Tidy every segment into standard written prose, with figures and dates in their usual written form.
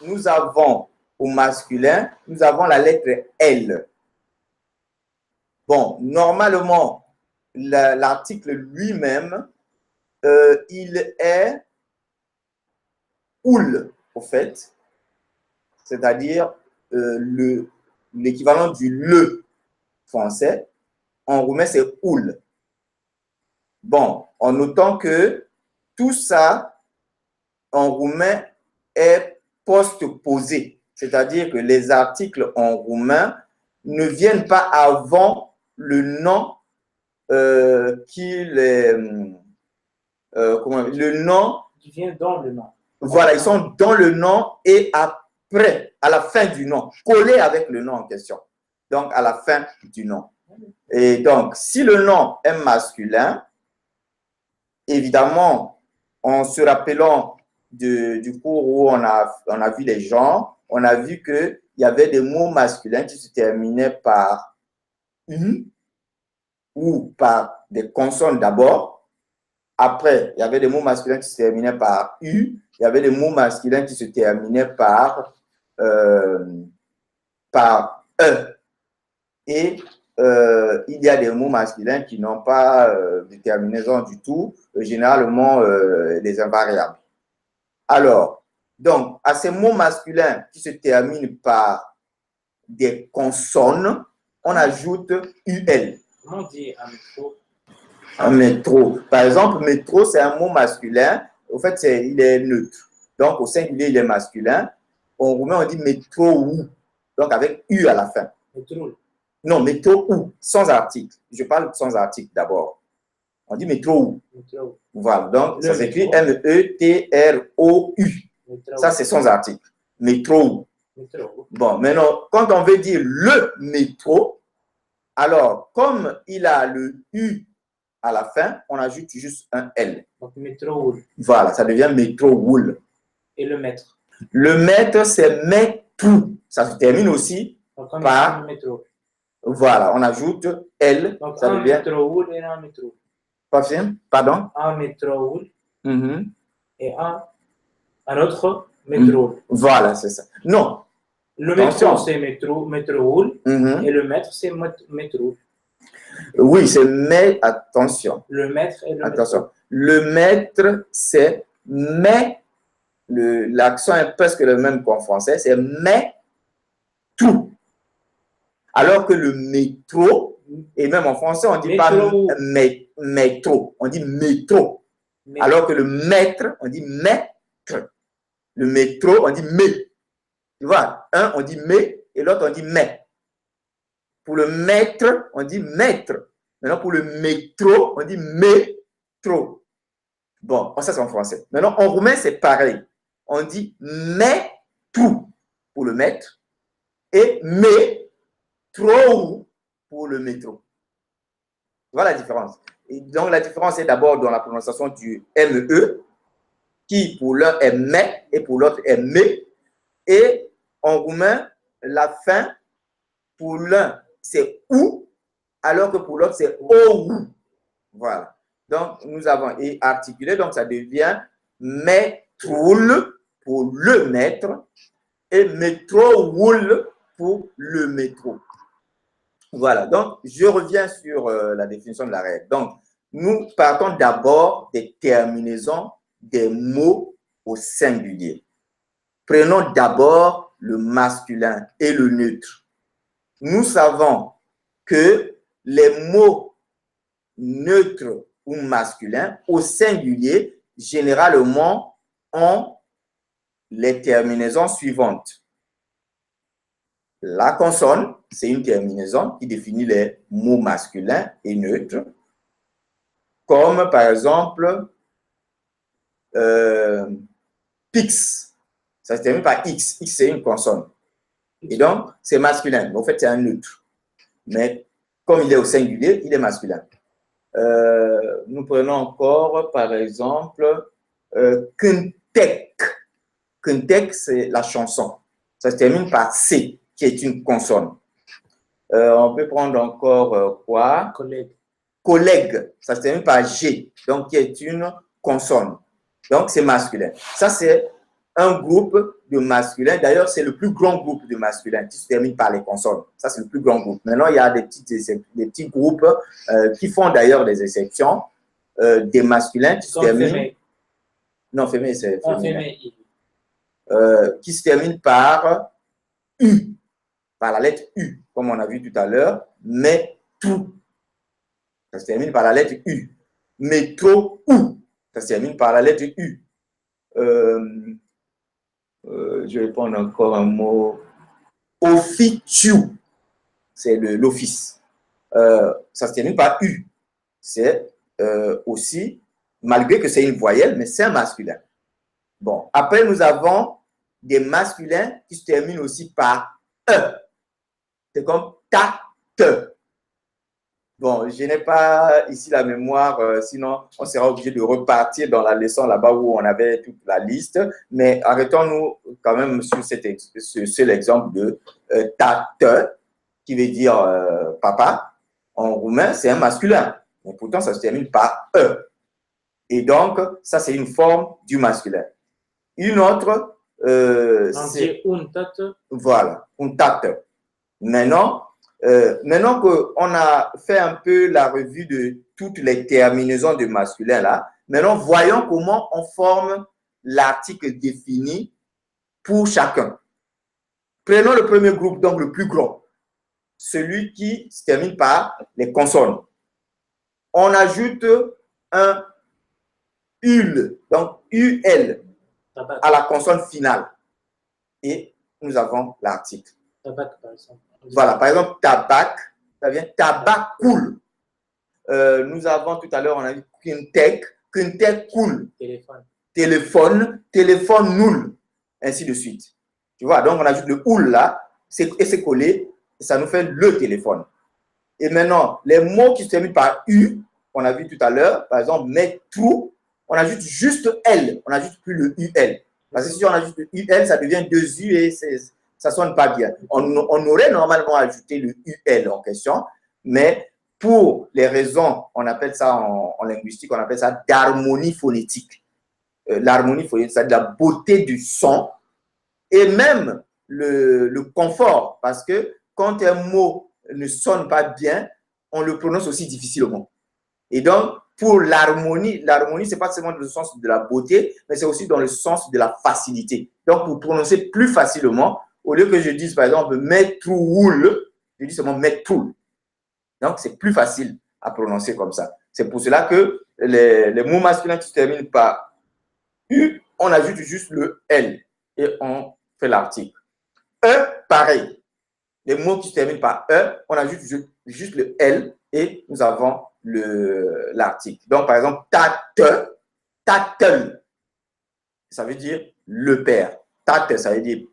nous avons au masculin, nous avons la lettre L. Bon, normalement, l'article lui-même, il est oul, au fait, c'est-à-dire l'équivalent du le français. En roumain, c'est oul. Bon, en notant que tout ça, en roumain, est postposé, c'est-à-dire que les articles en roumain ne viennent pas avant le nom le nom. Qui vient dans le nom. Voilà, ils sont dans le nom et après, à la fin du nom, collés avec le nom en question. Donc, à la fin du nom. Et donc, si le nom est masculin, évidemment, en se rappelant du cours où on a vu les genres, on a vu qu'il y avait des mots masculins qui se terminaient par U ou par des consonnes d'abord. Après, il y avait des mots masculins qui se terminaient par U. Il y avait des mots masculins qui se terminaient par E. Et il y a des mots masculins qui n'ont pas de terminaison du tout, généralement des invariables. Alors, donc, à ces mots masculins qui se terminent par des consonnes, on ajoute UL. Comment on dit un métro? Un métro. Par exemple, métro, c'est un mot masculin. Au fait, il est neutre. Donc, au singulier, il est masculin. En roumain, on dit métro ou. Donc, avec U à la fin. Métro. Non, métro ou, sans article. Je parle sans article d'abord. On dit métro ou. Métro. Voilà. Donc, ça s'écrit M-E-T-R-O-U. Ça, c'est sans article. Métro ou. Métro. Bon, maintenant, quand on veut dire le métro, alors, comme il a le U à la fin, on ajoute juste un L. Donc, métro. Voilà, ça devient métro wool. Et le maître? Le maître, c'est métrou. Ça se termine aussi donc, par. Métro. Voilà, on ajoute L. Donc, ça un devient. métro wool et un métro. Pardon? Un métro wool et un autre métro. Voilà, c'est ça. Non. Le métro, c'est métro wool et le maître, c'est métro. Oui, c'est mais, attention. Le maître et le attention. métro. Le maître, c'est mais, l'accent est presque le même qu'en français, c'est mais tout. Alors que le métro, et même en français, on ne dit pas métro, on dit métro. Alors que le maître, on dit maître. Le métro, on dit mais. Tu vois, un, on dit mais, et l'autre, on dit mais. Pour le maître, on dit maître. Maintenant, pour le métro, on dit métro. Bon, ça, c'est en français. Maintenant, en roumain, c'est pareil. On dit mais tout pour le maître et mais trop pour le métro. Voilà la différence. Et donc, la différence est d'abord dans la prononciation du ME, qui pour l'un est mais et pour l'autre est mais. Et en roumain, la fin, pour l'un, c'est ou, alors que pour l'autre, c'est ou. Voilà. Donc, nous avons articulé, donc ça devient métroul pour le maître et métroul pour le métro. Voilà. Donc, je reviens sur la définition de la règle. Donc, nous partons d'abord des terminaisons des mots au singulier. Prenons d'abord le masculin et le neutre. Nous savons que les mots neutres ou masculins au singulier, généralement, ont les terminaisons suivantes. La consonne, c'est une terminaison qui définit les mots masculins et neutres, comme par exemple pix. Ça se termine par X. X, c'est une consonne. Et donc, c'est masculin. Mais en fait, c'est un neutre. Mais comme il est au singulier, il est masculin. Nous prenons encore, par exemple, Kuntek. Kuntek, c'est la chanson. Ça se termine par C, qui est une consonne. On peut prendre encore quoi? Collègue. Collègue, ça se termine par G, donc qui est une consonne. Donc, c'est masculin. Ça, c'est un groupe de masculin. D'ailleurs, c'est le plus grand groupe de masculin qui se termine par les consonnes. Ça, c'est le plus grand groupe. Maintenant, il y a des petits groupes qui font d'ailleurs des exceptions, des masculins qui se terminent... Fémé. Non, fémé, c'est féminin. Fémé. Qui se termine par U, par la lettre U, comme on a vu tout à l'heure, mais tout. Ça se termine par la lettre U. Métro ou, ça se termine par la lettre U. Je vais prendre encore un mot. Officiu, c'est l'office. Ça se termine par U. C'est aussi, malgré que c'est une voyelle, mais c'est un masculin. Bon, après, nous avons des masculins qui se terminent aussi par E. C'est comme ta, te. Bon, je n'ai pas ici la mémoire, sinon on sera obligé de repartir dans la leçon là-bas où on avait toute la liste. Mais arrêtons-nous quand même sur ce seul exemple de tate, qui veut dire papa. En roumain, c'est un masculin. Mais pourtant, ça se termine par E. Et donc, ça, c'est une forme du masculin. Une autre, c'est... un tate. Voilà, un tate. Maintenant qu'on a fait un peu la revue de toutes les terminaisons de masculin là, maintenant voyons comment on forme l'article défini pour chacun. Prenons le premier groupe, donc le plus grand, celui qui se termine par les consonnes. On ajoute un UL, donc UL, à la consonne finale. Et nous avons l'article. Tabac, par exemple. Voilà, par exemple, tabac, ça vient tabac cool. Nous avons tout à l'heure, on a dit quintek cool. Téléphone nul, ainsi de suite. Tu vois, donc on ajoute le oul là, et c'est collé, et ça nous fait le téléphone. Et maintenant, les mots qui se terminent par U, on a vu tout à l'heure, par exemple, métro, on ajoute juste L, on n'ajoute plus le UL. Parce que si on ajoute le UL, ça devient deux U et ça ne sonne pas bien. On aurait normalement ajouté le UL en question, mais pour les raisons, on appelle ça en linguistique, on appelle ça d'harmonie phonétique. L'harmonie phonétique, c'est de la beauté du son et même le confort, parce que quand un mot ne sonne pas bien, on le prononce aussi difficilement. Et donc, pour l'harmonie, ce n'est pas seulement dans le sens de la beauté, mais c'est aussi dans le sens de la facilité. Donc, pour prononcer plus facilement, au lieu que je dise, par exemple, metroul, je dis seulement metroul. Donc, c'est plus facile à prononcer comme ça. C'est pour cela que les mots masculins qui se terminent par U, on ajoute juste le L et on fait l'article. E, pareil. Les mots qui se terminent par E, on ajoute juste le L et nous avons l'article. Donc, par exemple, tate, tatel, ça veut dire le père. Tate, ça veut dire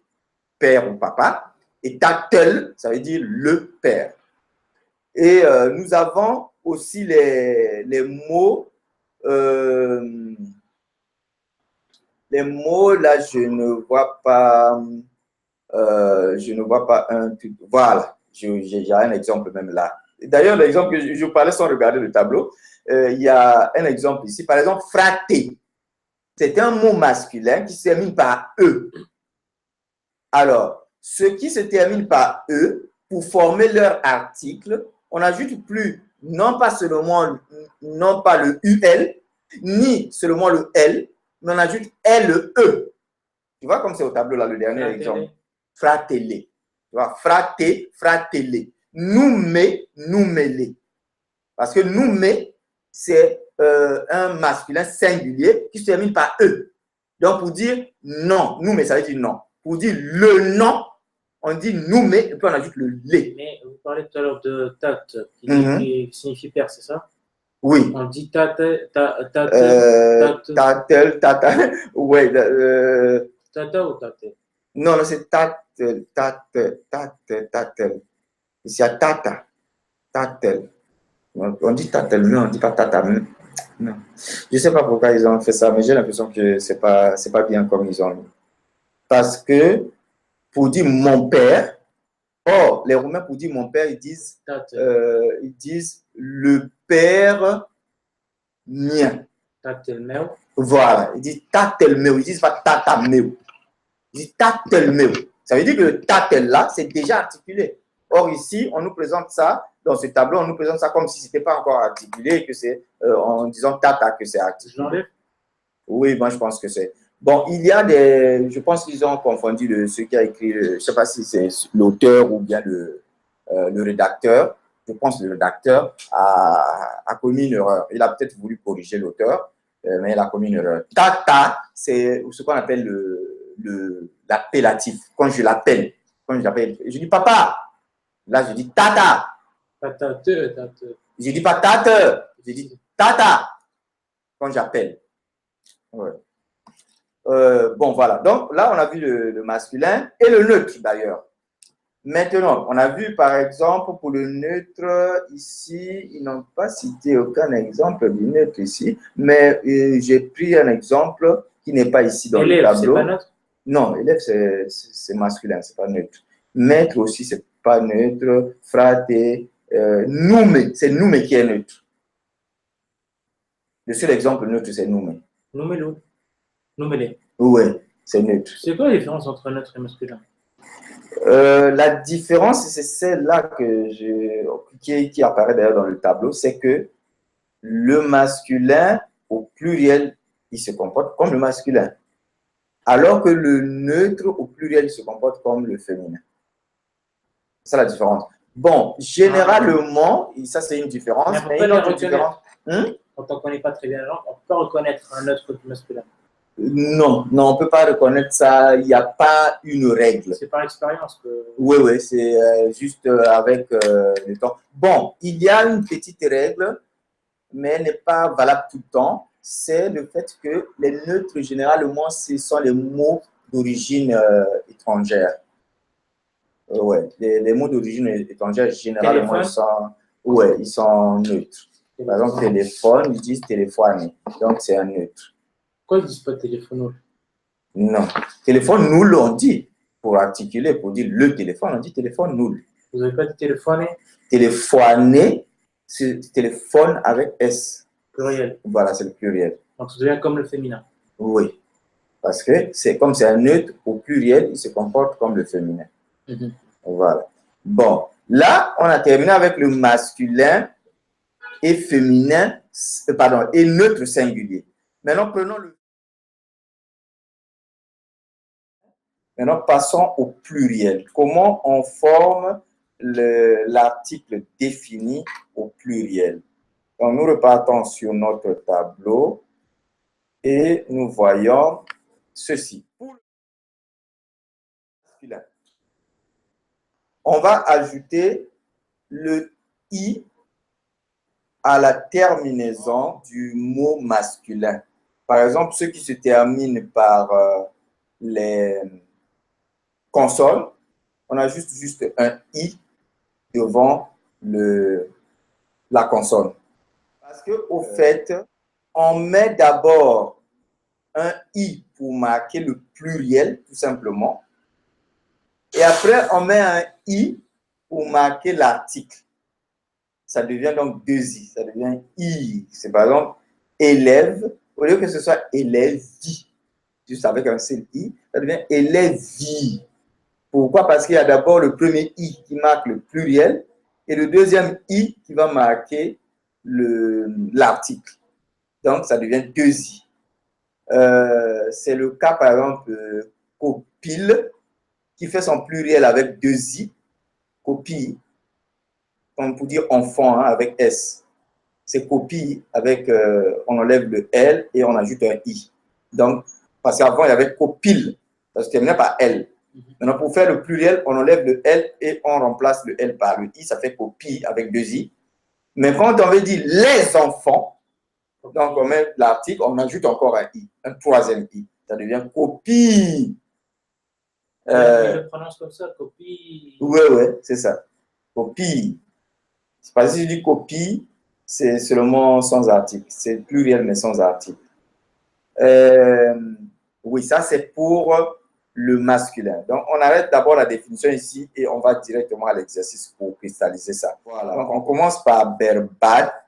père ou papa. Et tatel, ça veut dire le père. Et nous avons aussi les mots. Les mots, là, je ne vois pas un truc. Voilà, j'ai un exemple même là. D'ailleurs, l'exemple que je parlais sans regarder le tableau, il y a un exemple ici. Par exemple, fraté. C'est un mot masculin qui se termine par E. Alors, ceux qui se terminent par E, pour former leur article, on n'ajoute plus non pas le UL, ni seulement le L, mais on ajoute LE. Tu vois comme c'est au tableau là, le dernier exemple. Fratelli. Tu vois, fraté, fratelli. Noumé, noumélé. Parce que noumé, c'est un masculin singulier qui se termine par E. Donc, pour dire non, noumé, ça veut dire non. Pour dire le nom, on dit noumé et puis on ajoute le lé. Mais vous parlez tout à l'heure de tat, qui signifie père, c'est ça? Oui. On dit tatel, ouais. Tata ou tatel? Non, c'est tatel. Ici, il y a tata. Tatel. On dit tatel, mais on ne dit pas tata. Non. Je ne sais pas pourquoi ils ont fait ça, mais j'ai l'impression que ce n'est pas bien comme ils ont mis. Parce que pour dire mon père, les Roumains, pour dire mon père, ils disent le père mien. Tatel meu. Voilà, ils disent tatel meu, ils disent pas tata meu. Je dis tattelmeu. Ça veut dire que le tattel là, c'est déjà articulé. Or ici, on nous présente ça, dans ce tableau, on nous présente ça comme si ce n'était pas encore articulé et que c'est en disant tata que c'est articulé. Oui, moi je pense que c'est. Bon, il y a des. Je pense qu'ils ont confondu ce qui a écrit, je ne sais pas si c'est l'auteur ou bien le rédacteur. Je pense que le rédacteur a commis une erreur. Il a peut-être voulu corriger l'auteur, mais il a commis une erreur. Tata, c'est ce qu'on appelle l'appellatif. Quand je l'appelle, je dis papa. Là, je dis tata. Tata. Je dis pas tate, je dis tata quand j'appelle. Ouais. Bon, voilà. Donc, là, on a vu le masculin et le neutre, d'ailleurs. Maintenant, on a vu, par exemple, pour le neutre, ici, ils n'ont pas cité aucun exemple du neutre ici, mais j'ai pris un exemple qui n'est pas ici dans le tableau. C'est pas neutre? Non, élève, c'est masculin, c'est pas neutre. Maître aussi, c'est pas neutre. Frate, noumé, c'est noumé qui est neutre. Le seul exemple neutre, c'est noumé. Noumélé. Oui, c'est neutre. C'est quoi la différence entre neutre et masculin? La différence, c'est celle-là qui apparaît d'ailleurs dans le tableau, c'est que le masculin, au pluriel, il se comporte comme le masculin. Alors que le neutre, au pluriel, il se comporte comme le féminin. C'est ça la différence. Bon, généralement, ça c'est une différence. Mais une autre différence. Quand on ne connaît pas très bien la langue, on peut reconnaître un neutre du masculin. Non, on ne peut pas reconnaître ça. Il n'y a pas une règle. C'est par expérience que... Oui, c'est juste avec le temps. Bon, il y a une petite règle, mais elle n'est pas valable tout le temps. C'est le fait que les neutres, généralement, ce sont les mots d'origine étrangère. Ouais, les mots d'origine étrangère, généralement, ils sont neutres. Par exemple, téléphone, ils disent téléphone. Donc, c'est un neutre. Pourquoi ils ne disent pas téléphone? Non. Téléphone nul, on dit. Pour articuler, pour dire le téléphone, on dit téléphone nul. Vous n'avez pas dit téléphoner? Téléphoner, c'est téléphone avec S. Pluriel. Voilà, c'est le pluriel. Donc, ça devient comme le féminin. Oui. Parce que comme c'est un neutre, au pluriel, il se comporte comme le féminin. Voilà. Bon. Là, on a terminé avec le masculin et féminin, et neutre singulier. Maintenant, Maintenant, passons au pluriel. Comment on forme l'article défini au pluriel? Donc, nous repartons sur notre tableau et nous voyons ceci. Pour le masculin, on va ajouter le « i » à la terminaison du mot masculin. Par exemple, ceux qui se terminent par les consonnes, on a juste un « i » devant la consonne. Parce qu'au fait, on met d'abord un « i » pour marquer le pluriel, tout simplement. Et après, on met un « i » pour marquer l'article. Ça devient donc deux i, ça devient i. C'est par exemple élève, au lieu que ce soit élèvi, juste avec un seul i, ça devient élèvi. Pourquoi? Parce qu'il y a d'abord le premier i qui marque le pluriel et le deuxième i qui va marquer l'article. Donc, ça devient deux i. C'est le cas, par exemple, copile, qui fait son pluriel avec deux i, copie. Comme pour dire enfant, hein, avec S. C'est copie avec, on enlève le L et on ajoute un I. Donc, parce qu'avant, il y avait copile, parce qu'il terminait par L. Maintenant, pour faire le pluriel, on enlève le L et on remplace le L par le I. Ça fait copie avec deux I. Mais quand on veut dire les enfants, donc on met l'article, on ajoute encore un I, un troisième I. Ça devient copie. Je le prononce comme ça, copie. Oui, c'est ça. Copie. C'est parce que si je dis copie, c'est seulement sans article. C'est pluriel, mais sans article. Oui, ça c'est pour le masculin. Donc, on arrête d'abord la définition ici et on va directement à l'exercice pour cristalliser ça. Voilà. Donc, on commence par berbat.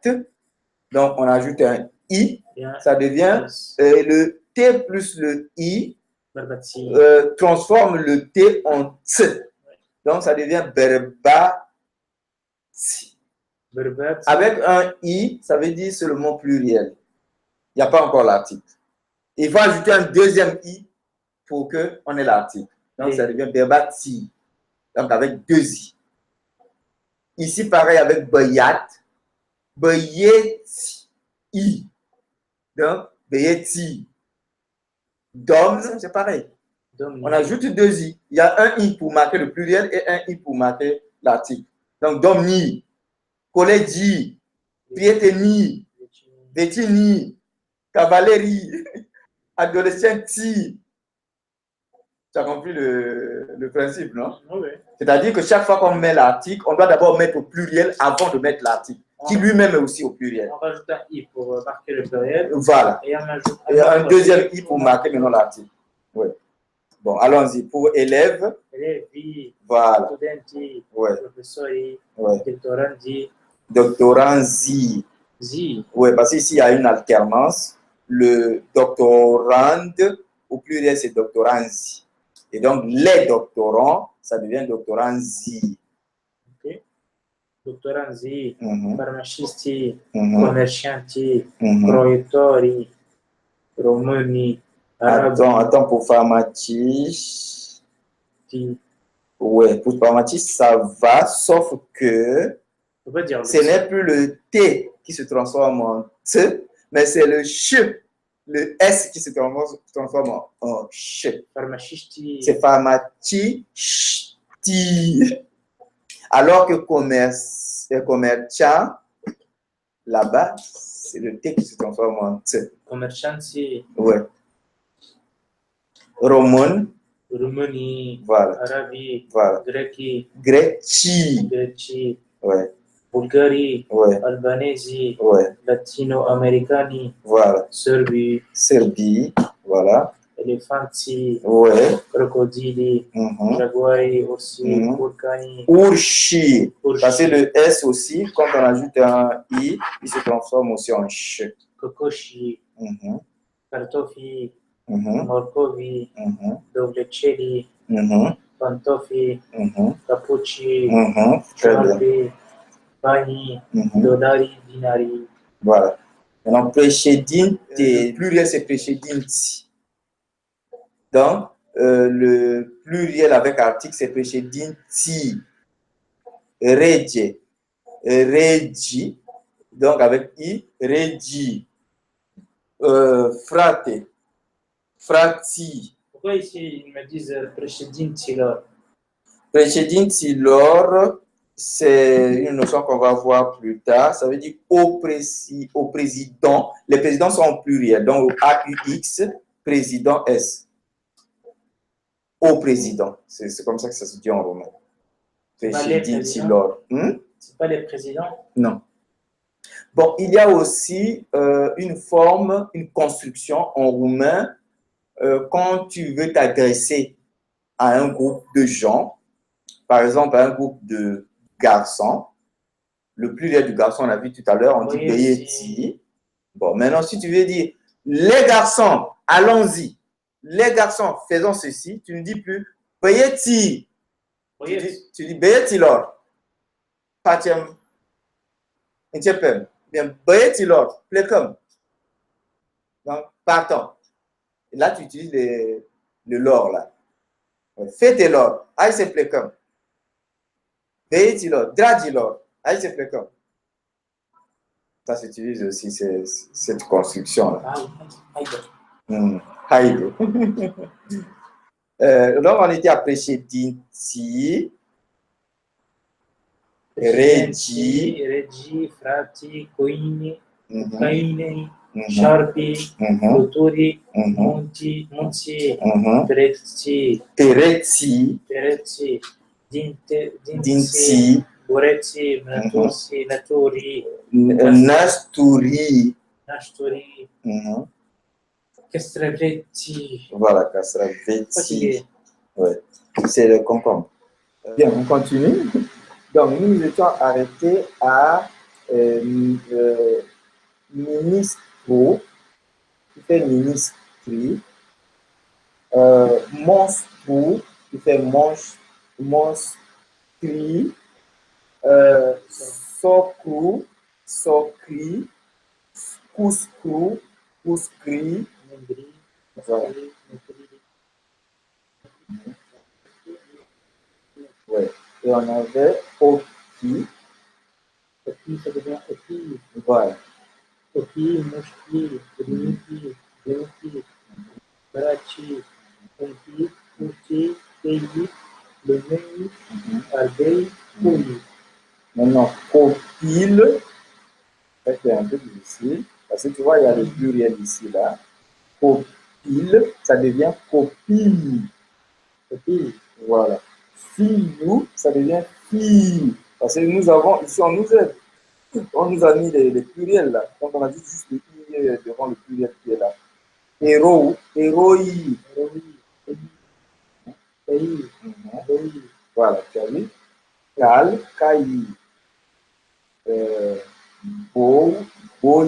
Donc, on ajoute un i. Ça devient le t plus le i. transforme le T en T. Donc, ça devient berbati. Avec un I, ça veut dire seulement pluriel. Il n'y a pas encore l'article. Il faut ajouter un deuxième I pour qu'on ait l'article. Donc, ça devient berbati. Donc, avec deux I. Ici, pareil avec bayat. Bayeti. I. Donc, bayeti. Dom, c'est pareil. On ajoute deux I. Il y a un I pour marquer le pluriel et un I pour marquer l'article. Donc, domni, collegi, prieteni, vetini, cavalerie, adolescenti. Tu as compris le principe, non? Oui. C'est-à-dire que chaque fois qu'on met l'article, on doit d'abord mettre au pluriel avant de mettre l'article, qui lui-même est aussi au pluriel. On rajoute un I pour marquer le pluriel. Voilà. Et on ajoute un deuxième I pour marquer maintenant l'article. Oui. Bon, allons-y. Pour élève. Élève. Voilà. Studenti. Ouais. Professeur. Ouais. Doctorandi. Doctoranzi. Zi. Oui, parce qu'ici, il y a une alternance. Le doctorand, au pluriel, c'est doctoranzi. Et donc, les doctorants, ça devient doctoranzi. Ok. Doctoranzi, Mhm. farmacisti, Mhm. commercianti, Mhm. proiettori, romani, arabi. Attends, pour pharmacie. Ouais, pour pharmacie, ça va, sauf que ce n'est plus le T qui se transforme en T, mais c'est le CH, le S qui se transforme en CH. Pharmacisti. C'est pharmacisti. Alors que commerçant, là-bas, c'est le T qui se transforme en T. Commercianti. Ouais. Roman. Roumanie. Voilà. Arabie. Voilà. Greci. Greci. Ouais. Bulgarie. Ouais. Albanesi. Ouais. Latino-Americani. Voilà. Serbie. Voilà. Elefanti. Ouais. Crocodili. Jaguari aussi. Urcani. Urshi. Parce que le S aussi, quand on ajoute un I, il se transforme aussi en ch. Kokoshi. Kartofi. Morcovi. Dovleceli. Pantofi. Capucci. Charpi. Pani. Dolari. Dinari. Voilà. Maintenant, précédinte, le pluriel c'est précédinti. Donc, le pluriel avec article c'est précédinti. Regi. Regi. Donc, avec I, regi. Frate. Frati. Pourquoi ici ils me disent précédinti lor? Précédinti lor, c'est une notion qu'on va voir plus tard. Ça veut dire au président. Les présidents sont en pluriel. Donc, AUX, président S. Au président. C'est comme ça que ça se dit en romain. Précédinti lor. C'est pas les présidents? Non. Bon, il y a aussi une forme, une construction en roumain quand tu veux t'adresser à un groupe de gens, par exemple à un groupe de garçons. Le pluriel du garçon, on a vu tout à l'heure, on dit beyeti. Bon, maintenant, si tu veux dire les garçons, allons-y. Les garçons, faisons ceci. Tu ne dis plus beyeti. Tu dis beyeti lor. Patiem. Intiepem. Bien, beyeti lor. Plecum. Donc, partons. Et là, tu utilises le lor, là. Faites lor. Aïe, c'est plecum. Beyeti lor. Dragi lor. Aïe, c'est plecum. Ça s'utilise aussi, cette construction-là. Haïde. Donc, on était à précédinti. Regi, frati, coini, caine, sharpi, futuri, monti, perezzi, dinti, borezzi, naturi, nasturi. Castravetti. Voilà, castravetti. Ouais. C'est le concombre. Bien, on continue. Donc, nous étions arrêtés à ministro, qui fait ministri. Monstrou, qui fait monstri, socrou, socri, couscrou, couscri. Voilà. Ouais. Et on avait oki. Oki, ça devient oki. Voilà. Oki, moshki, rinki, rinki, barachi, onki, uchi, teyi, lemei, arbei, koui. Maintenant, copile, c'est un peu difficile, parce que tu vois, il y a le pluriel ici, là. Copile, ça devient copille. Copille, voilà. Filou, ça devient fille. Parce que nous avons, ici, on nous a mis les pluriels, là. Donc, on a dit juste le i devant le pluriel qui est là. Héros, héroï. Voilà, tu as vu? Cal, cailli. Beau, beau,